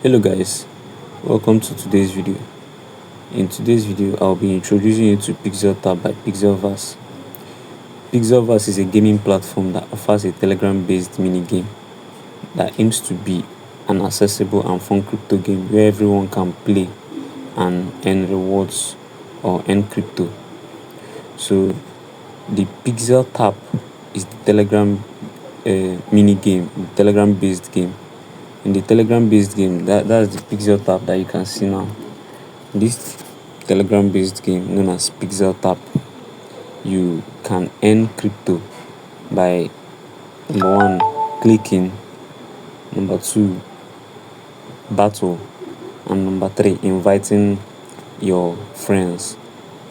Hello guys, welcome to today's video. In today's video, I'll be introducing you to PixelTap by PixelVerse. PixelVerse is a gaming platform that offers a Telegram-based mini-game that aims to be an accessible and fun crypto game where everyone can play and earn rewards or earn crypto. So the PixelTap is the Telegram mini game, Telegram-based game. In the Telegram-based game, that's the PixelTap that you can see now. This Telegram-based game known as PixelTap, you can earn crypto by number one, clicking, number two, battle, and number three, inviting your friends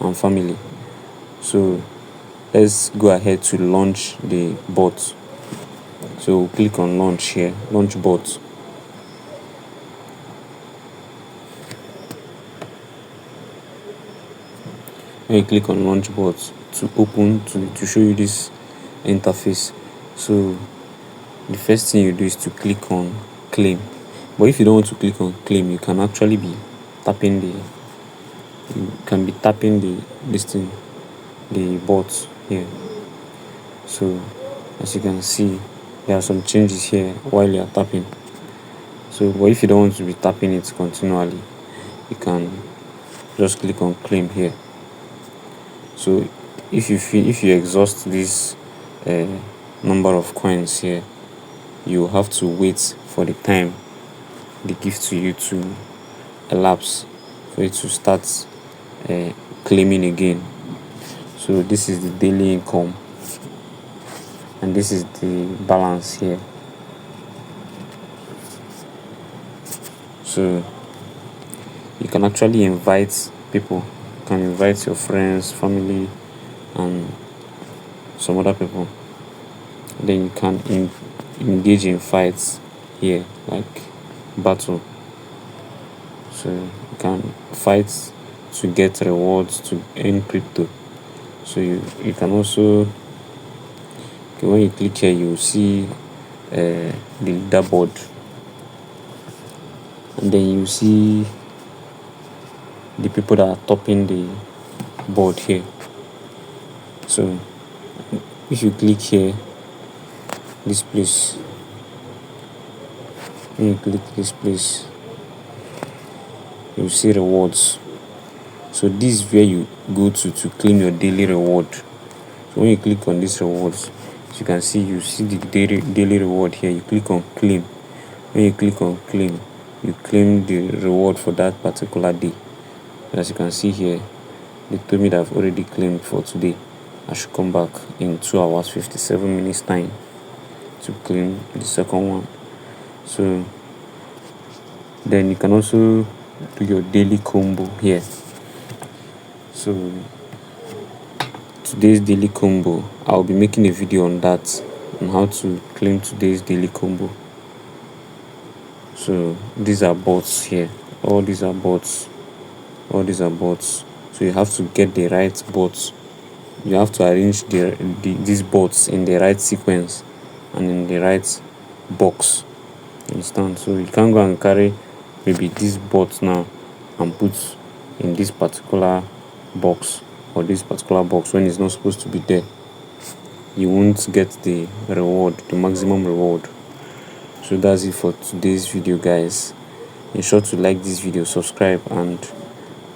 and family. So let's go ahead to launch the bot. So click on launch here, launch bot. When you click on launch bot to open to show you this interface, so the first thing you do is to click on claim. But if you don't want to click on claim, you can actually be tapping the bot here. So as you can see, there are some changes here while you are tapping. So but if you don't want to be tapping it continually, you can just click on claim here. So if you exhaust this number of coins here, you have to wait for the time they give to you to elapse for it to start claiming again. So this is the daily income and this is the balance here. So you can actually invite people. You can invite your friends, family, and some other people. Then you can engage in fights here, like battle. So you can fight to get rewards to earn crypto. So you can also, when you click here, you see the leaderboard, and then you see the people that are topping the board here. So if you click here, this place, when you click this place, you see rewards. So this is where you go to claim your daily reward. So when you click on these rewards, as you can see, you see the daily reward here. You click on claim. When you click on claim, you claim the reward for that particular day. As you can see here, they told me that I've already claimed for today. I should come back in 2 hours 57 minutes time to claim the second one. So then you can also do your daily combo here. So today's daily combo, I'll be making a video on that, on how to claim today's daily combo. So these are bots here. All these are bots. So you have to get the right bots. You have to arrange these bots in the right sequence and in the right box. Understand? So you can't go and carry maybe this bot now and put in this particular box or this particular box when it's not supposed to be there. You won't get the reward, the maximum reward. So that's it for today's video, guys. Ensure to like this video, subscribe, and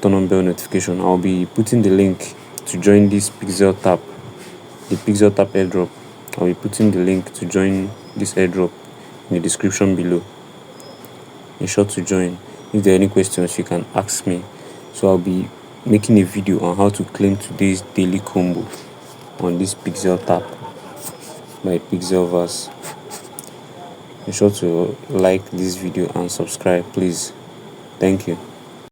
turn on bell notification. I'll be putting the link to join this PixelTap, the PixelTap airdrop. I'll be putting the link to join this airdrop in the description below. Ensure to join. If there are any questions, you can ask me. So I'll be making a video on how to claim today's daily combo on this PixelTap by PixelVerse. Ensure to like this video and subscribe, please. Thank you.